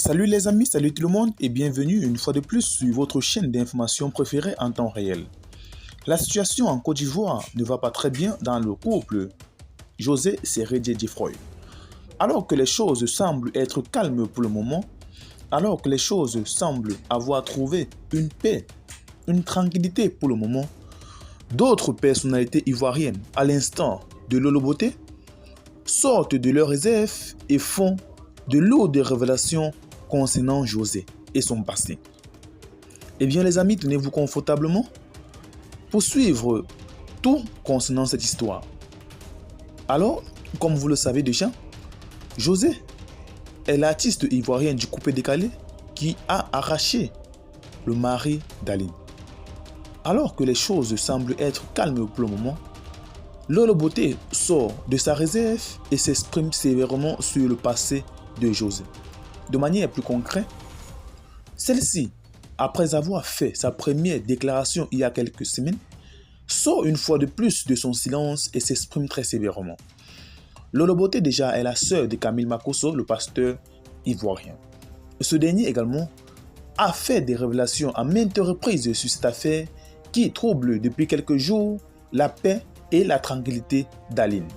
Salut les amis, salut tout le monde et bienvenue une fois de plus sur votre chaîne d'information préférée en temps réel. La situation en Côte d'Ivoire ne va pas très bien dans le couple José Serredje Djefroy. Alors que les choses semblent être calmes pour le moment, alors que les choses semblent avoir trouvé une paix, une tranquillité pour le moment, d'autres personnalités ivoiriennes, à l'instar de Lolo Boté, sortent de leurs réserves et font de lourdes révélations concernant José et son passé. Eh bien les amis, tenez-vous confortablement pour suivre tout concernant cette histoire. Alors, comme vous le savez déjà, José est l'artiste ivoirien du coupé décalé qui a arraché le mari d'Aline. Alors que les choses semblent être calmes pour le moment, Lolo Boté sort de sa réserve et s'exprime sévèrement sur le passé de José. De manière plus concrète, celle-ci, après avoir fait sa première déclaration il y a quelques semaines, sort une fois de plus de son silence et s'exprime très sévèrement. Lolo Boté déjà est la sœur de Camille Makosso, le pasteur ivoirien. Ce dernier également a fait des révélations à maintes reprises sur cette affaire qui trouble depuis quelques jours la paix et la tranquillité d'Aline.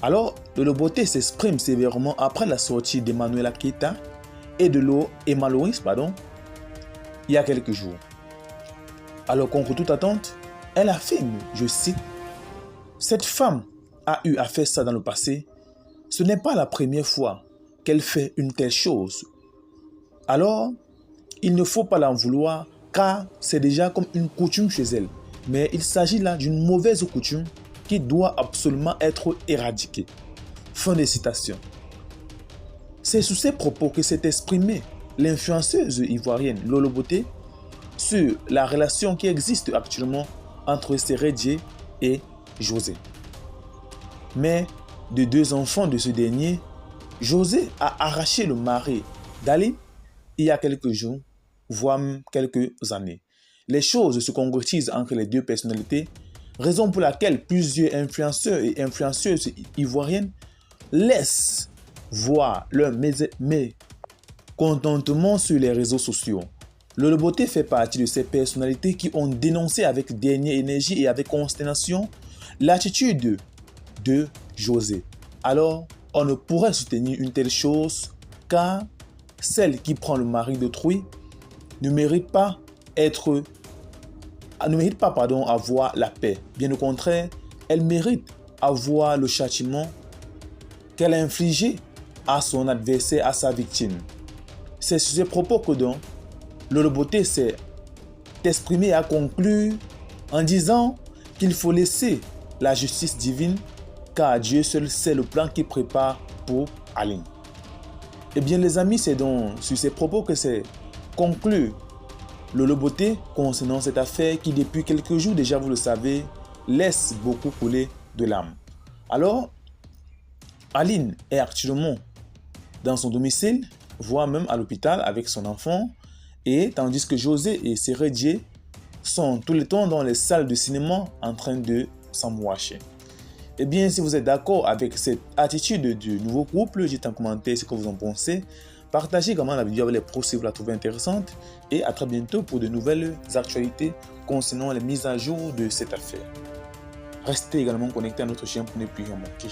Alors, Lolo Boté s'exprime sévèrement après la sortie d'Emmanuela Keita et de Emma Loris, il y a quelques jours. Alors, contre toute attente, elle affirme, je cite, « Cette femme a eu à faire ça dans le passé. Ce n'est pas la première fois qu'elle fait une telle chose. Alors, il ne faut pas l'en vouloir car c'est déjà comme une coutume chez elle. Mais il s'agit là d'une mauvaise coutume qui doit absolument être éradiquée. » Fin de citation. C'est sous ces propos que s'est exprimée l'influenceuse ivoirienne Lolo Boté sur la relation qui existe actuellement entre Serredje et José. Mère de deux enfants de ce dernier, José a arraché le mari d'Aline il y a quelques jours, voire même quelques années. Les choses se concrétisent entre les deux personnalités, raison pour laquelle plusieurs influenceurs et influenceuses ivoiriennes laissent voir leur mécontentement sur les réseaux sociaux. Lolo Boté fait partie de ces personnalités qui ont dénoncé avec dernière énergie et avec consternation l'attitude de José. Alors, on ne pourrait soutenir une telle chose car celle qui prend le mari d'autrui ne mérite pas avoir la paix. Bien au contraire, elle mérite avoir le châtiment qu'elle a infligé à son adversaire, à sa victime. C'est sur ces propos que donc Lolo Boté s'est exprimé et a conclu en disant qu'il faut laisser la justice divine car Dieu seul sait le plan qu'il prépare pour Aline. Eh bien les amis, c'est donc sur ces propos que c'est conclu Lolo Boté concernant cette affaire qui depuis quelques jours déjà, vous le savez, laisse beaucoup couler de larmes. Alors, Aline est actuellement dans son domicile, voire même à l'hôpital avec son enfant, et tandis que José et Serredje sont tout le temps dans les salles de cinéma en train de s'emouacher. Eh bien, si vous êtes d'accord avec cette attitude du nouveau couple, dites en commentaire ce que vous en pensez. Partagez également la vidéo avec les pros si vous la trouvez intéressante. Et à très bientôt pour de nouvelles actualités concernant les mises à jour de cette affaire. Restez également connectés à notre chaîne pour ne plus rien manquer.